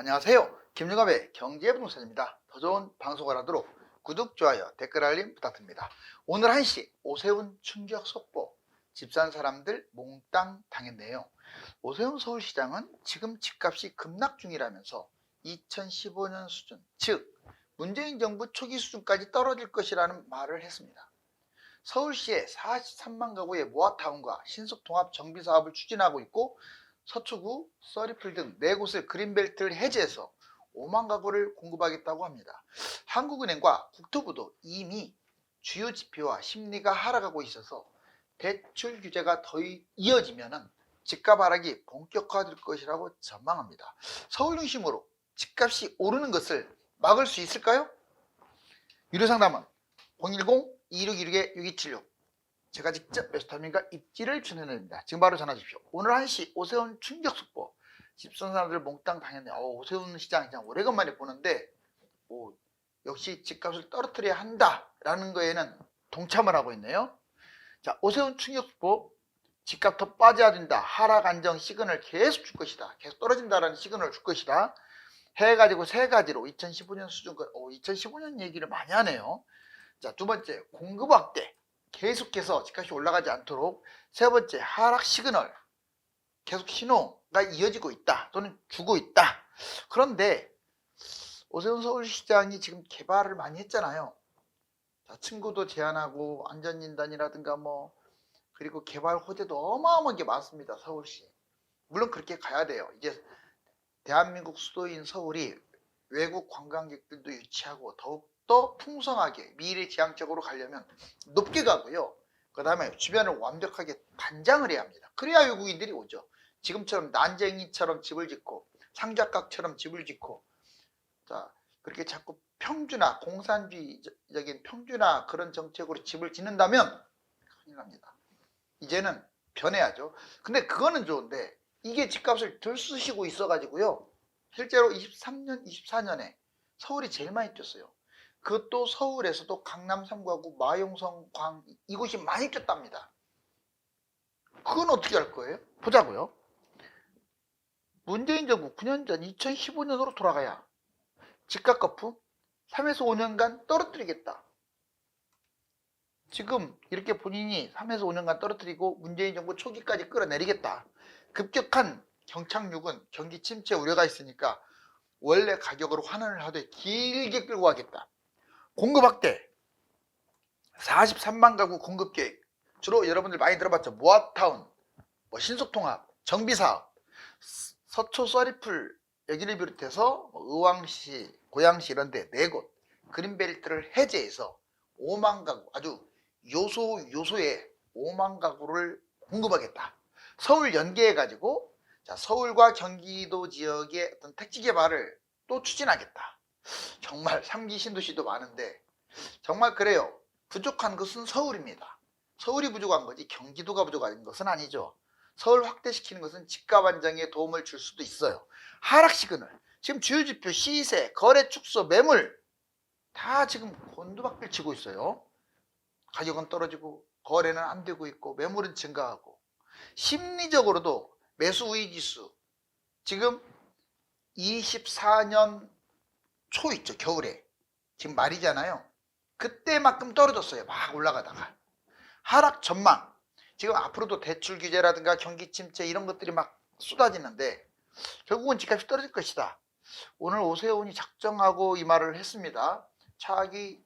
안녕하세요. 김유갑의 경제부동산입니다. 더 좋은 방송을 하도록 구독, 좋아요, 댓글 알림 부탁드립니다. 오늘 1시 오세훈 충격 속보, 집 산 사람들 몽땅 당했네요. 오세훈 서울시장은 지금 집값이 급락 중이라면서 2015년 수준, 즉 문재인 정부 초기 수준까지 떨어질 것이라는 말을 했습니다. 서울시에 43만 가구의 모아타운과 신속통합 정비사업을 추진하고 있고, 서초구, 써리풀 등 4곳을 그린벨트를 해제해서 5만 가구를 공급하겠다고 합니다. 한국은행과 국토부도 이미 주요 지표와 심리가 하락하고 있어서 대출 규제가 더 이어지면 집값 하락이 본격화될 것이라고 전망합니다. 서울 중심으로 집값이 오르는 것을 막을 수 있을까요? 유료상담은 010-2616-6276, 제가 직접 매수타임과 입지를 추천해드립니다. 지금 바로 전화 주십시오. 오늘 1시 오세훈 충격 속보, 집산 사람들 몽땅 당했네요. 오세훈 시장 그냥 오래간만에 보는데 역시 집값을 떨어뜨려야 한다라는 거에는 동참을 하고 있네요. 자, 오세훈 충격 속보, 집값 더 빠져야 된다, 하락 안정 시그널 계속 줄 것이다, 계속 떨어진다라는 시그널을 줄 것이다 해가지고 3가지로 2015년 수준, 2015년 얘기를 많이 하네요. 자, 두 번째, 공급 확대, 계속해서 집값이 올라가지 않도록. 세 번째, 하락 시그널, 계속 신호가 이어지고 있다 또는 주고 있다. 그런데 오세훈 서울시장이 지금 개발을 많이 했잖아요. 자, 층고도 제한하고 안전진단이라든가 그리고 개발 호재도 어마어마하게 많습니다. 서울시 물론 그렇게 가야 돼요. 이제 대한민국 수도인 서울이 외국 관광객들도 유치하고 더욱더 풍성하게 미래지향적으로 가려면 높게 가고요. 그 다음에 주변을 완벽하게 단장을 해야 합니다. 그래야 외국인들이 오죠. 지금처럼 난쟁이처럼 집을 짓고 상작각처럼 집을 짓고, 자, 그렇게 자꾸 평준화, 공산주의적인 평준화 그런 정책으로 집을 짓는다면 큰일 납니다. 이제는 변해야죠. 근데 그거는 좋은데 이게 집값을 들쑤시고 있어가지고요. 실제로 23년, 24년에 서울이 제일 많이 뛰었어요. 그것도 서울에서도 강남 3가구, 마용성, 광 이곳이 많이 뛰었답니다. 그건 어떻게 할 거예요? 보자고요. 문재인 정부 9년 전 2015년으로 돌아가야 집값 거품 3에서 5년간 떨어뜨리겠다. 지금 이렇게 본인이 3에서 5년간 떨어뜨리고 문재인 정부 초기까지 끌어내리겠다. 급격한 경착륙은 경기 침체 우려가 있으니까 원래 가격으로 환원을 하되 길게 끌고 가겠다. 공급 확대, 43만 가구 공급 계획. 주로 여러분들 많이 들어봤죠. 모아타운, 신속통합, 정비사업, 서초, 써리풀 여기를 비롯해서 의왕시, 고양시 이런 데 4곳 그린벨트를 해제해서 5만 가구, 아주 요소에 5만 가구를 공급하겠다. 서울 연계해가지고, 자, 서울과 경기도 지역의 어떤 택지 개발을 또 추진하겠다. 정말 3기 신도시도 많은데 정말 그래요. 부족한 것은 서울입니다. 서울이 부족한 거지 경기도가 부족한 것은 아니죠. 서울 확대시키는 것은 집값 안정에 도움을 줄 수도 있어요. 하락 시그널, 지금 주요 지표 시세, 거래 축소, 매물 다 지금 곤두박질 치고 있어요. 가격은 떨어지고 거래는 안 되고 있고 매물은 증가하고, 심리적으로도 매수 우위 지수 지금 24년 초 있죠. 겨울에 지금 말이잖아요. 그때만큼 떨어졌어요. 막 올라가다가. 하락 전망, 지금 앞으로도 대출 규제라든가 경기 침체 이런 것들이 막 쏟아지는데 결국은 집값이 떨어질 것이다. 오늘 오세훈이 작정하고 이 말을 했습니다. 차기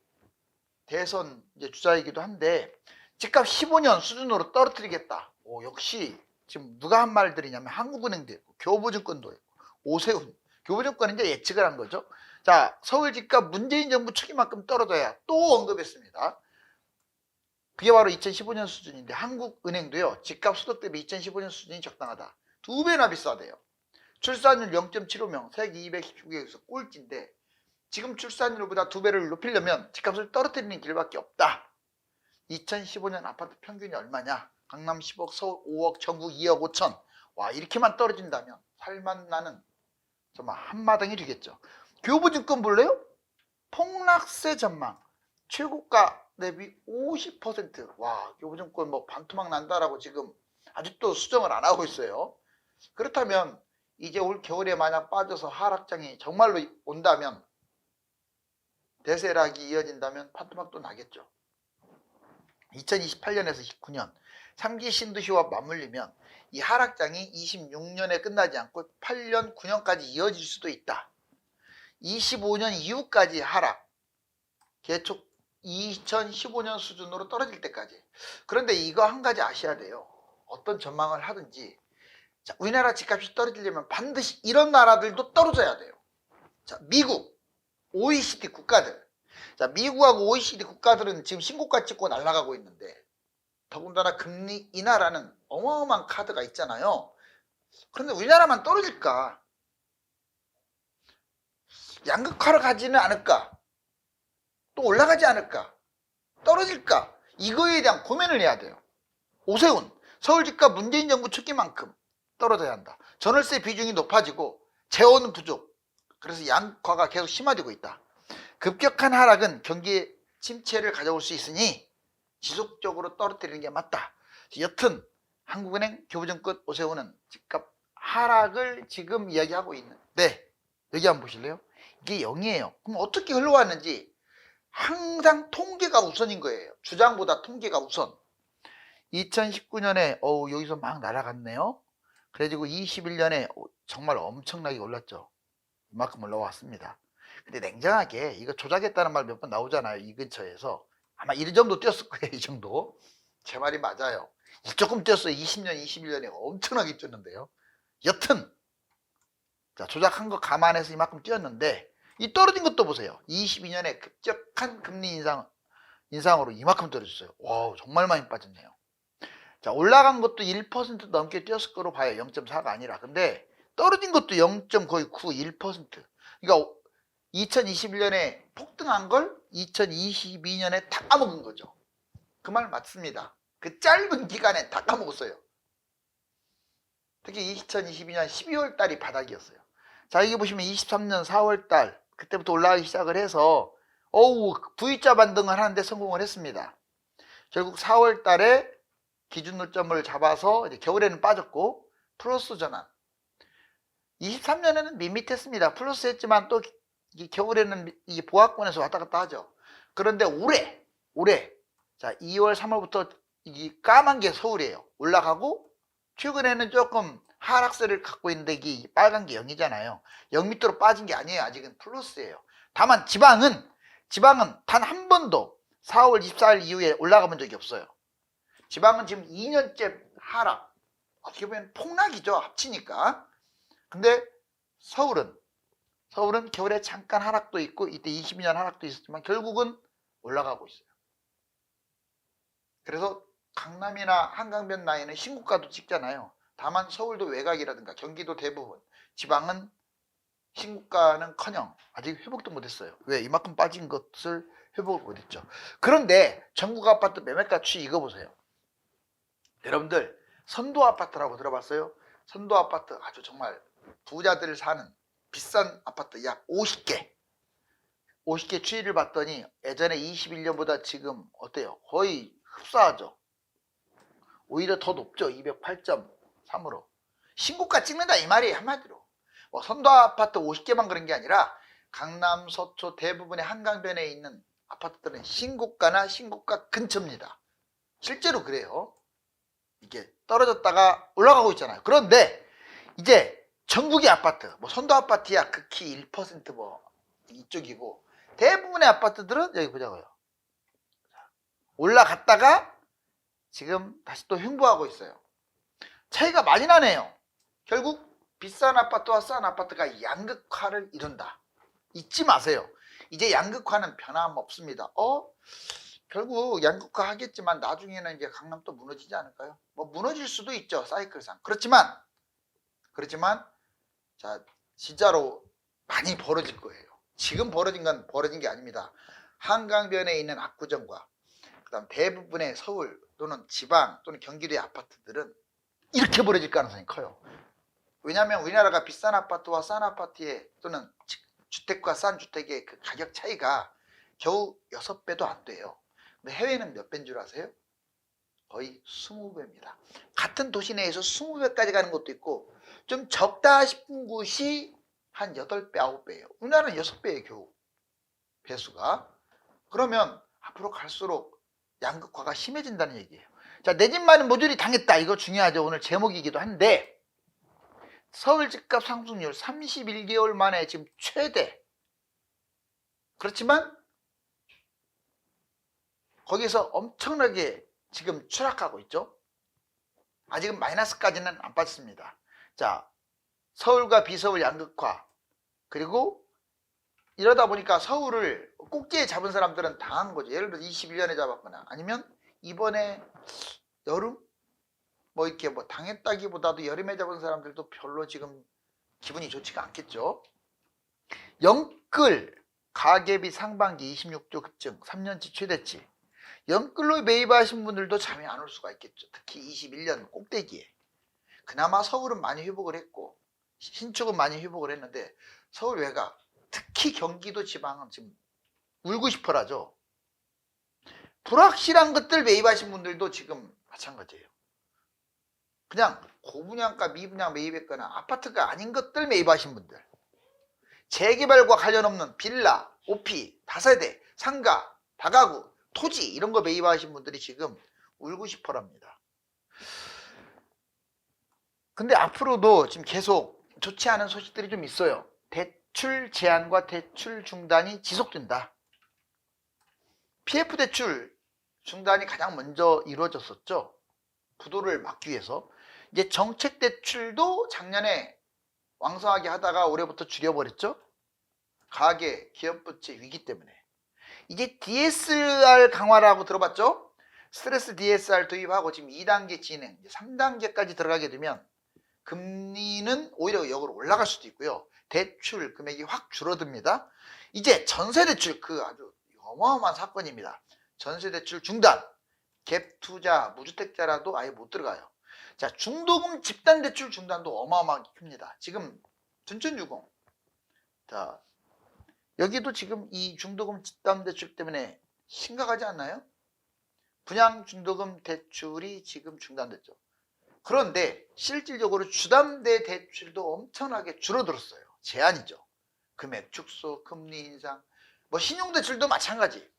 대선 이제 주자이기도 한데 집값 15년 수준으로 떨어뜨리겠다. 역시 지금 누가 한 말들이냐면 한국은행도 있고 교보증권도 있고 오세훈, 교보증권은 이제 예측을 한 거죠. 자, 서울 집값 문재인 정부 초기만큼 떨어져야 또 언급했습니다. 그게 바로 2015년 수준인데 한국은행도요, 집값 소득 대비 2015년 수준이 적당하다. 2배나 비싸대요. 출산율 0.75명, 세계 219개국에서 꼴찌인데 지금 출산율보다 2배를 높이려면 집값을 떨어뜨리는 길밖에 없다. 2015년 아파트 평균이 얼마냐? 강남 10억, 서울 5억, 전국 2억 5천. 와, 이렇게만 떨어진다면 살만 나는 정말 한마당이 되겠죠. 교보증권 볼래요? 폭락세 전망, 최고가 대비 50%. 와, 교보증권 반토막 난다라고 지금 아직도 수정을 안 하고 있어요. 그렇다면 이제 올 겨울에 만약 빠져서 하락장이 정말로 온다면, 대세락이 이어진다면 파토막도 나겠죠. 2028년에서 19년 3기 신도시와 맞물리면 이 하락장이 26년에 끝나지 않고 8년, 9년까지 이어질 수도 있다. 25년 이후까지 하락, 개촉 2015년 수준으로 떨어질 때까지. 그런데 이거 한 가지 아셔야 돼요. 어떤 전망을 하든지, 자, 우리나라 집값이 떨어지려면 반드시 이런 나라들도 떨어져야 돼요. 자, 미국, OECD 국가들. 자, 미국하고 OECD 국가들은 지금 신고가 찍고 날아가고 있는데, 더군다나 금리 인하라는 어마어마한 카드가 있잖아요. 그런데 우리나라만 떨어질까? 양극화로 가지는 않을까? 또 올라가지 않을까? 떨어질까? 이거에 대한 고민을 해야 돼요. 오세훈, 서울 집값 문재인 정부 초기만큼 떨어져야 한다. 전월세 비중이 높아지고 재원 부족, 그래서 양극화가 계속 심화되고 있다. 급격한 하락은 경기 침체를 가져올 수 있으니 지속적으로 떨어뜨리는 게 맞다. 여튼 한국은행 교부정 끝 오세훈은 집값 하락을 지금 이야기하고 있는데, 여기 한번 보실래요? 이게 0이에요. 그럼 어떻게 흘러왔는지 항상 통계가 우선인 거예요. 주장보다 통계가 우선. 2019년에 여기서 막 날아갔네요. 그래가지고 21년에 정말 엄청나게 올랐죠. 이만큼 올라왔습니다. 근데 냉정하게 이거 조작했다는 말 몇 번 나오잖아요. 이 근처에서. 아마 이 정도 뛰었을 거예요. 이 정도. 제 말이 맞아요. 조금 뛰었어요. 20년, 21년에 엄청나게 뛰었는데요. 여튼 자, 조작한 거 감안해서 이만큼 뛰었는데, 이 떨어진 것도 보세요. 22년에 급격한 금리 인상으로 이만큼 떨어졌어요. 와, 정말 많이 빠졌네요. 자, 올라간 것도 1% 넘게 뛰었을 거로 봐요. 0.4가 아니라. 근데 떨어진 것도 0. 거의 9, 1%. 그러니까 2021년에 폭등한 걸 2022년에 다 까먹은 거죠. 그 말 맞습니다. 그 짧은 기간에 다 까먹었어요. 특히 2022년 12월 달이 바닥이었어요. 자, 여기 보시면 23년 4월 달, 그때부터 올라가기 시작을 해서 V자 반등을 하는데 성공을 했습니다. 결국 4월 달에 기준 노점을 잡아서 이제 겨울에는 빠졌고 플러스 전환. 23년에는 밋밋했습니다. 플러스 했지만 또 겨울에는 이 보합권에서 왔다 갔다 하죠. 그런데 올해 자, 2월 3월부터 이 까만 게 서울이에요. 올라가고 최근에는 조금 하락세를 갖고 있는데 이 빨간 게 0이잖아요. 0 밑으로 빠진 게 아니에요. 아직은 플러스예요. 다만 지방은 단 한 번도 4월 24일 이후에 올라가 본 적이 없어요. 지방은 지금 2년째 하락. 어떻게 보면 폭락이죠. 합치니까. 근데 서울은 겨울에 잠깐 하락도 있고 이때 22년 하락도 있었지만 결국은 올라가고 있어요. 그래서 강남이나 한강변 라인은 신고가도 찍잖아요. 다만 서울도 외곽이라든가 경기도 대부분, 지방은 신고가는커녕 아직 회복도 못했어요. 왜? 이만큼 빠진 것을 회복을 못했죠. 그런데 전국 아파트 매매가 추이 이거 보세요. 여러분들 선도 아파트라고 들어봤어요? 선도 아파트 아주 정말 부자들 사는 비싼 아파트 약 50개 추이를 봤더니 예전에 21년보다 지금 어때요? 거의 흡사하죠. 오히려 더 높죠. 208.3으로 신고가 찍는다 이 말이에요. 한마디로 선도 아파트 50개만 그런 게 아니라 강남, 서초 대부분의 한강변에 있는 아파트들은 신고가나 신고가 근처입니다. 실제로 그래요. 이게 떨어졌다가 올라가고 있잖아요. 그런데 이제 전국의 아파트, 선도 아파트야 극히 1% 이쪽이고 대부분의 아파트들은 여기 보자고요. 올라갔다가 지금 다시 또 횡보하고 있어요. 차이가 많이 나네요. 결국 비싼 아파트와 싼 아파트가 양극화를 이룬다. 잊지 마세요. 이제 양극화는 변함없습니다. 결국 양극화 하겠지만 나중에는 이제 강남 또 무너지지 않을까요? 무너질 수도 있죠. 사이클상. 그렇지만 자, 진짜로 많이 벌어질 거예요. 지금 벌어진 건 벌어진 게 아닙니다. 한강변에 있는 압구정과 그다음 대부분의 서울 또는 지방 또는 경기도의 아파트들은 이렇게 벌어질 가능성이 커요. 왜냐하면 우리나라가 비싼 아파트와 싼 아파트의 또는 주택과 싼 주택의 그 가격 차이가 겨우 6배도 안 돼요. 근데 해외는 몇 배인 줄 아세요? 거의 20배입니다. 같은 도시 내에서 20배까지 가는 것도 있고 좀 적다 싶은 곳이 한 8배, 9배예요. 우리나라는 6배의 겨우 배수가. 그러면 앞으로 갈수록 양극화가 심해진다는 얘기예요. 자, 내 집 마련 모듈이 당했다. 이거 중요하죠. 오늘 제목이기도 한데 서울 집값 상승률 31개월 만에 지금 최대. 그렇지만 거기서 엄청나게 지금 추락하고 있죠. 아직은 마이너스까지는 안 빠졌습니다. 자, 서울과 비서울 양극화, 그리고 이러다 보니까 서울을 꼭지에 잡은 사람들은 당한 거죠. 예를 들어 21년에 잡았거나 아니면 이번에 여름 뭐 이렇게 뭐 당했다기보다도 여름에 잡은 사람들도 별로 지금 기분이 좋지가 않겠죠. 영끌 가계비 상반기 26조 급증 3년치 최대치. 영끌로 매입하신 분들도 잠이 안 올 수가 있겠죠. 특히 21년 꼭대기에. 그나마 서울은 많이 회복을 했고 신축은 많이 회복을 했는데 서울 외곽, 특히 경기도 지방은 지금 울고 싶어라죠. 불확실한 것들 매입하신 분들도 지금 마찬가지예요. 그냥 고분양가 미분양 매입했거나 아파트가 아닌 것들 매입하신 분들, 재개발과 관련 없는 빌라, 오피, 다세대, 상가, 다가구, 토지 이런 거 매입하신 분들이 지금 울고 싶어랍니다. 근데 앞으로도 지금 계속 좋지 않은 소식들이 좀 있어요. 대출 제한과 대출 중단이 지속된다. PF 대출 중단이 가장 먼저 이루어졌었죠. 부도를 막기 위해서. 이제 정책 대출도 작년에 왕성하게 하다가 올해부터 줄여버렸죠. 가계, 기업 부채 위기 때문에. 이제 DSR 강화라고 들어봤죠? 스트레스 DSR 도입하고 지금 2단계 진행, 3단계까지 들어가게 되면 금리는 오히려 역으로 올라갈 수도 있고요. 대출 금액이 확 줄어듭니다. 이제 전세대출, 그 아주 어마어마한 사건입니다. 전세대출 중단, 갭 투자, 무주택자라도 아예 못 들어가요. 자, 중도금 집단대출 중단도 어마어마하게 큽니다. 지금 춘천유공. 자, 여기도 지금 이 중도금 집단대출 때문에 심각하지 않나요? 분양 중도금 대출이 지금 중단됐죠. 그런데 실질적으로 주담대 대출도 엄청나게 줄어들었어요. 제한이죠. 금액 축소, 금리 인상, 뭐 신용대출도 마찬가지.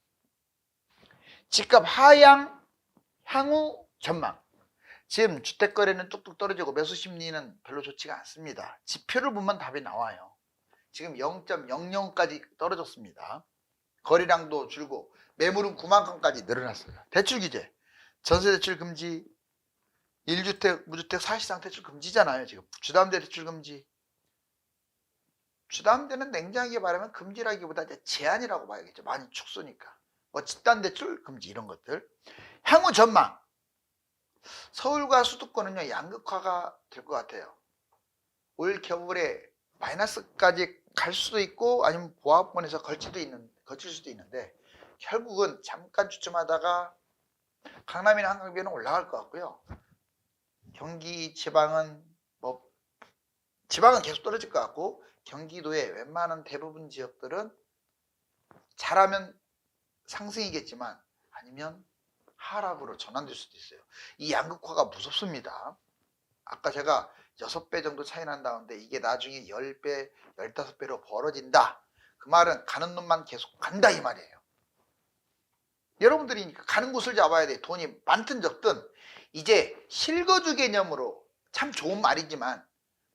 집값 하향, 향후 전망. 지금 주택거래는 뚝뚝 떨어지고 매수 심리는 별로 좋지가 않습니다. 지표를 보면 답이 나와요. 지금 0.00까지 떨어졌습니다. 거래량도 줄고 매물은 9만 건까지 늘어났어요. 대출 규제, 전세대출 금지, 1주택, 무주택 사실상 대출 금지잖아요. 지금 주담대 대출 금지. 주담대는 냉정하게 말하면 금지라기보다 이제 제한이라고 봐야겠죠. 많이 축소니까. 뭐 집단대출 금지 이런 것들. 향후 전망. 서울과 수도권은요 양극화가 될 것 같아요. 올 겨울에 마이너스까지 갈 수도 있고 아니면 보합권에서 걸칠 수도 있는데 결국은 잠깐 주춤하다가 강남이나 한강변은 올라갈 것 같고요. 경기 지방은 지방은 계속 떨어질 것 같고 경기도의 웬만한 대부분 지역들은 잘하면 상승이겠지만 아니면 하락으로 전환될 수도 있어요. 이 양극화가 무섭습니다. 아까 제가 6배 정도 차이 난다는데 이게 나중에 10배, 15배로 벌어진다. 그 말은 가는 놈만 계속 간다 이 말이에요. 여러분들이 가는 곳을 잡아야 돼. 돈이 많든 적든 이제 실거주 개념으로 참 좋은 말이지만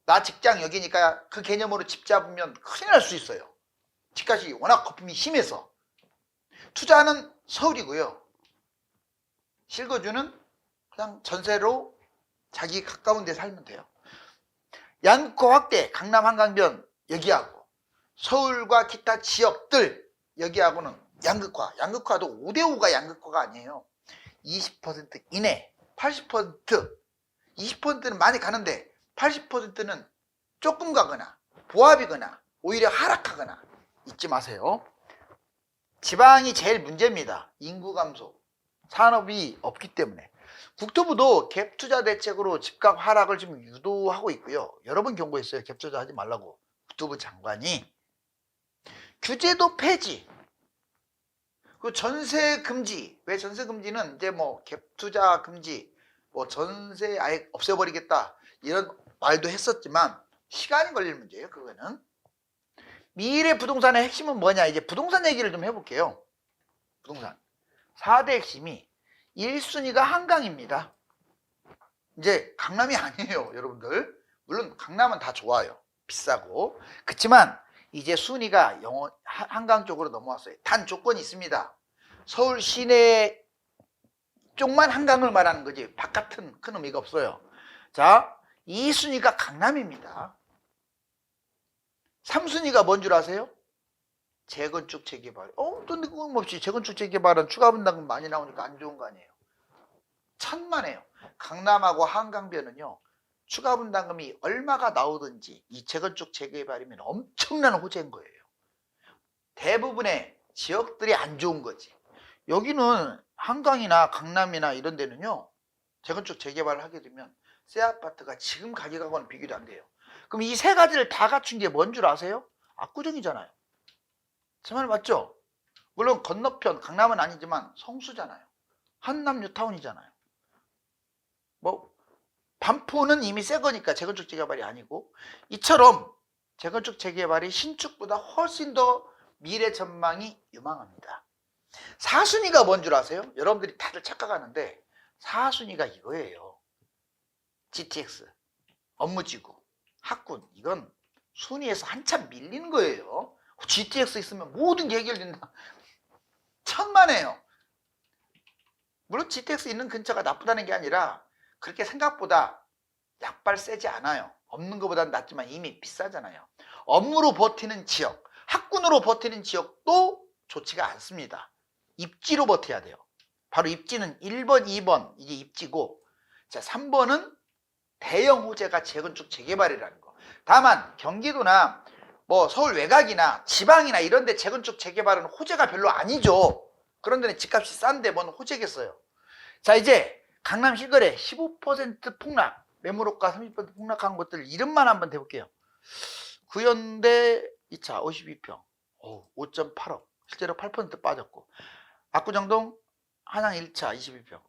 나 직장 여기니까 그 개념으로 집 잡으면 큰일 날 수 있어요. 집값이 워낙 거품이 심해서. 투자는 서울이고요. 실거주는 그냥 전세로 자기 가까운 데 살면 돼요. 양극화 확대, 강남 한강변 여기하고 서울과 기타 지역들 여기하고는 양극화도 5대5가 양극화가 아니에요. 20% 이내, 80%, 20%는 많이 가는데 80%는 조금 가거나 보합이거나 오히려 하락하거나 잊지 마세요. 지방이 제일 문제입니다. 인구 감소, 산업이 없기 때문에. 국토부도 갭투자 대책으로 집값 하락을 지금 유도하고 있고요. 여러 번 경고했어요. 갭투자 하지 말라고. 국토부 장관이. 규제도 폐지. 그 전세 금지. 왜 전세 금지는 이제 뭐 갭투자 금지, 뭐 전세 아예 없애버리겠다. 이런 말도 했었지만 시간이 걸릴 문제예요. 그거는. 미래 부동산의 핵심은 뭐냐? 이제 부동산 얘기를 좀 해볼게요. 부동산 4대 핵심이 1순위가 한강입니다. 이제 강남이 아니에요, 여러분들. 물론 강남은 다 좋아요. 비싸고. 그렇지만 이제 순위가 한강 쪽으로 넘어왔어요. 단 조건이 있습니다. 서울 시내 쪽만 한강을 말하는 거지 바깥은 큰 의미가 없어요. 자, 2순위가 강남입니다. 3순위가 뭔 줄 아세요? 재건축 재개발. 또 뜬금없이 재건축 재개발은 추가 분담금 많이 나오니까 안 좋은 거 아니에요. 천만에요. 강남하고 한강변은요, 추가 분담금이 얼마가 나오든지 이 재건축 재개발이면 엄청난 호재인 거예요. 대부분의 지역들이 안 좋은 거지. 여기는 한강이나 강남이나 이런 데는요, 재건축 재개발을 하게 되면 새 아파트가 지금 가격하고는 비교도 안 돼요. 그럼 이 세 가지를 다 갖춘 게 뭔 줄 아세요? 압구정이잖아요. 제 말 맞죠? 물론 건너편 강남은 아니지만 성수잖아요. 한남 뉴타운이잖아요. 뭐 반포는 이미 새 거니까 재건축 재개발이 아니고, 이처럼 재건축 재개발이 신축보다 훨씬 더 미래 전망이 유망합니다. 4순위가 뭔 줄 아세요? 여러분들이 다들 착각하는데 4순위가 이거예요. GTX, 업무지구, 학군. 이건 순위에서 한참 밀리는 거예요. GTX 있으면 모든 게 해결된다. 천만에요. 물론 GTX 있는 근처가 나쁘다는 게 아니라 그렇게 생각보다 약발 세지 않아요. 없는 것보다는 낫지만 이미 비싸잖아요. 업무로 버티는 지역, 학군으로 버티는 지역도 좋지가 않습니다. 입지로 버텨야 돼요. 바로 입지는 1번, 2번 이게 입지고, 자 3번은 대형 호재가 재건축 재개발이라는 거. 다만 경기도나 뭐 서울 외곽이나 지방이나 이런 데 재건축 재개발은 호재가 별로 아니죠. 그런 데는 집값이 싼데 뭔 호재겠어요. 자, 이제 강남 실거래 15% 폭락, 매물호가 30% 폭락한 것들 이름만 한번 대볼게요. 구현대 2차 52평 5.8억, 실제로 8% 빠졌고, 압구정동 한양 1차 22평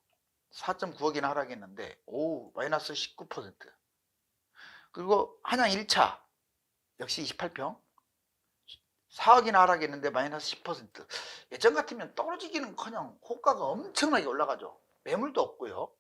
4.9억이나 하락했는데 마이너스 19%. 그리고 한양 1차 역시 28평 4억이나 하락했는데 마이너스 10%. 예전 같으면 떨어지기는커녕 호가가 엄청나게 올라가죠. 매물도 없고요.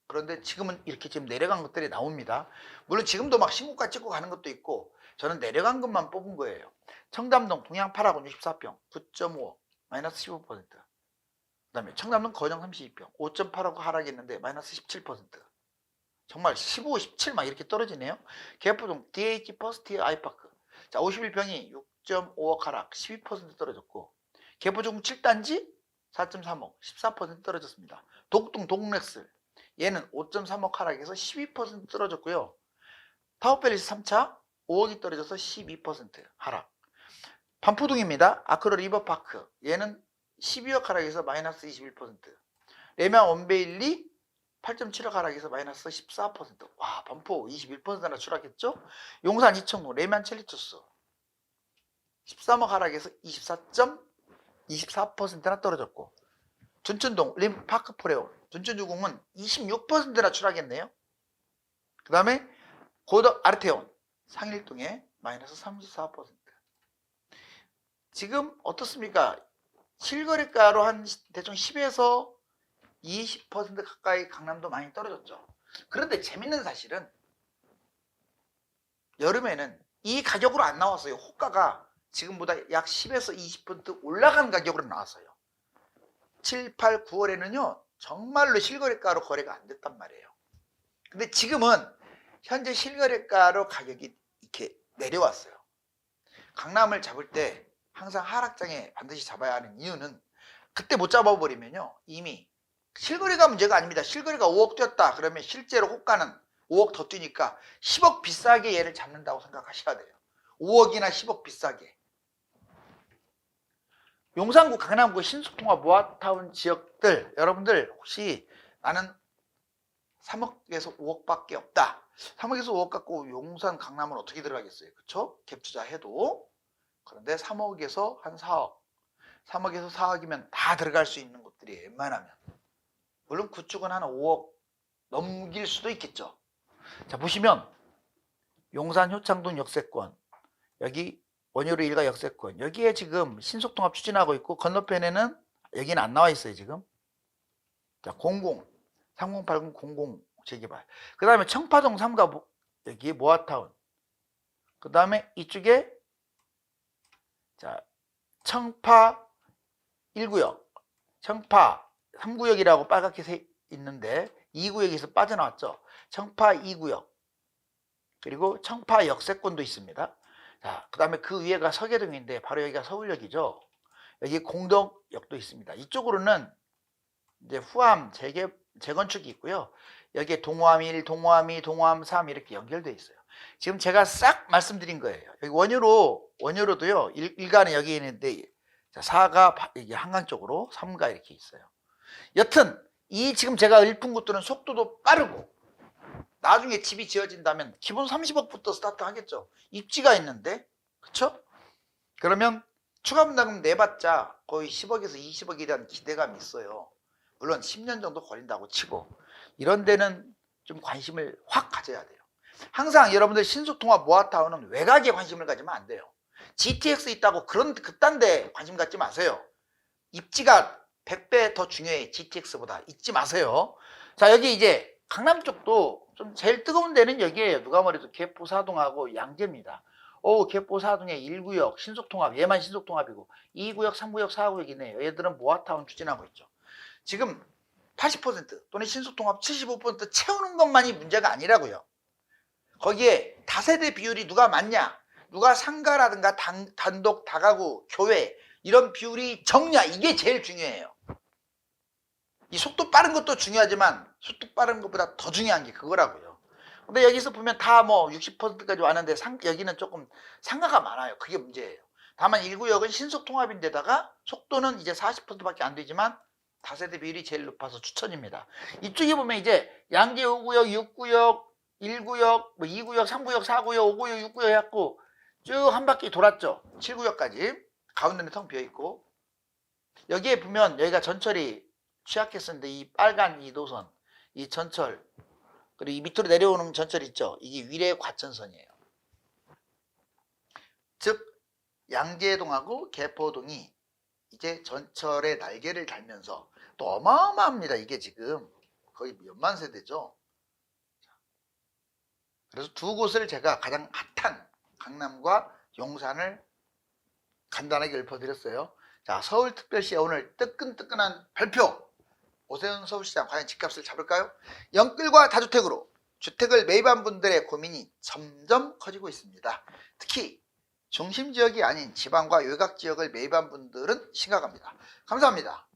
그런데 지금은 이렇게 지금 내려간 것들이 나옵니다. 물론 지금도 막 신고가 찍고 가는 것도 있고, 저는 내려간 것만 뽑은 거예요. 청담동 동양 8학원 64평 9.5억 마이너스 15%. 그 다음에 청담동 거정 32평 5.8억 하락했는데 마이너스 17%. 정말 15, 17 막 이렇게 떨어지네요. 개포동 DH 퍼스트 아이파크, 자 51평이 6.5억 하락 12% 떨어졌고, 개포동 7단지 4.3억 14% 떨어졌습니다. 독동 동렉스 얘는 5.3억 하락해서 12% 떨어졌고요. 타워팰리스 3차 5억이 떨어져서 12% 하락. 반포동입니다. 아크로 리버파크 얘는 12억 하락해서 마이너스 21%. 레미안 원베일리 8.7억 하락해서 마이너스 14%. 와, 반포 21%나 추락했죠. 용산 이청로 레미안 첼리투스 13억 하락해서 24.24%나 떨어졌고, 둔천동 림파크 프레오 둔천주공은 26%나 추락했네요. 그 다음에 고덕 아르테온 상일동에 마이너스 34%. 지금 어떻습니까? 실거래가로 한 대충 10에서 20% 가까이 강남도 많이 떨어졌죠. 그런데 재밌는 사실은 여름에는 이 가격으로 안 나왔어요. 호가가 지금보다 약 10에서 20% 올라간 가격으로 나왔어요. 7, 8, 9월에는요 정말로 실거래가로 거래가 안 됐단 말이에요. 근데 지금은 현재 실거래가로 가격이 이렇게 내려왔어요. 강남을 잡을 때 항상 하락장에 반드시 잡아야 하는 이유는, 그때 못 잡아버리면요 이미 실거래가 문제가 아닙니다. 실거래가 5억 뛰었다 그러면 실제로 호가는 5억 더 뛰니까 10억 비싸게 얘를 잡는다고 생각하셔야 돼요. 5억이나 10억 비싸게. 용산구, 강남구, 신수통합, 모아타운 지역들, 여러분들 혹시 나는 3억에서 5억밖에 없다. 3억에서 5억 갖고 용산, 강남은 어떻게 들어가겠어요? 그쵸? 갭 투자해도. 그런데 3억에서 한 4억, 3억에서 4억이면 다 들어갈 수 있는 곳들이 웬만하면. 물론 그쪽은 한 5억 넘길 수도 있겠죠. 자, 보시면 용산 효창동 역세권, 여기 원효로 일가 역세권, 여기에 지금 신속통합 추진하고 있고, 건너편에는 여기는 안 나와 있어요 지금. 자, 3080 00 재개발. 그 다음에 청파동 3가 여기 모아타운. 그 다음에 이쪽에 자 청파 1구역, 청파 3구역이라고 빨갛게 있는데 2구역에서 빠져나왔죠. 청파 2구역, 그리고 청파 역세권도 있습니다. 자, 그 다음에 그 위에가 서계동인데 바로 여기가 서울역이죠. 여기 공덕역도 있습니다. 이쪽으로는 이제 후암 재건축이 있고요. 여기에 동호암 1, 동호암 2, 동호암 3 이렇게 연결되어 있어요. 지금 제가 싹 말씀드린 거예요. 여기 원효로도요. 일가는 여기 있는데, 자, 4가 여기 한강 쪽으로, 3가 이렇게 있어요. 여튼 이 지금 제가 읊은 것들은 속도도 빠르고, 나중에 집이 지어진다면 기본 30억부터 스타트 하겠죠. 입지가 있는데, 그쵸? 그러면 추가 분담금 내봤자 거의 10억에서 20억에 대한 기대감이 있어요. 물론 10년 정도 걸린다고 치고, 이런 데는 좀 관심을 확 가져야 돼요. 항상 여러분들 신속통합 모아타운은 외곽에 관심을 가지면 안 돼요. GTX 있다고 그딴 데 관심 갖지 마세요. 입지가 100배 더 중요해. GTX보다. 잊지 마세요. 자, 여기 이제 강남 쪽도 좀 제일 뜨거운 데는 여기에요. 누가 말해도 개포사동하고 양재입니다. 개포사동의 1구역 신속통합, 얘만 신속통합이고 2구역, 3구역, 4구역이네요. 얘들은 모아타운 추진하고 있죠. 지금 80% 또는 신속통합 75% 채우는 것만이 문제가 아니라고요. 거기에 다세대 비율이 누가 많냐, 누가 상가라든가 단독, 다가구, 교회 이런 비율이 적냐, 이게 제일 중요해요. 이 속도 빠른 것도 중요하지만 속도 빠른 것보다 더 중요한 게 그거라고요. 근데 여기서 보면 다 뭐 60%까지 왔는데 여기는 조금 상가가 많아요. 그게 문제예요. 다만 1구역은 신속통합인데다가 속도는 이제 40%밖에 안 되지만 다세대 비율이 제일 높아서 추천입니다. 이쪽에 보면 이제 양재 5구역, 6구역, 1구역, 뭐 2구역, 3구역, 4구역, 5구역, 6구역 해갖고 쭉 한 바퀴 돌았죠. 7구역까지. 가운데는 텅 비어있고, 여기에 보면 여기가 전철이 취약했었는데 이 빨간 이 노선, 이 전철, 그리고 이 밑으로 내려오는 전철 있죠. 이게 위례 과천선이에요. 즉 양재동하고 개포동이 이제 전철의 날개를 달면서 또 어마어마합니다. 이게 지금 거의 몇만 세대죠. 그래서 두 곳을 제가 가장 핫한 강남과 용산을 간단하게 읊어드렸어요. 자, 서울특별시에 오늘 뜨끈뜨끈한 발표. 오세훈 서울시장 과연 집값을 잡을까요? 영끌과 다주택으로 주택을 매입한 분들의 고민이 점점 커지고 있습니다. 특히 중심지역이 아닌 지방과 외곽지역을 매입한 분들은 심각합니다. 감사합니다.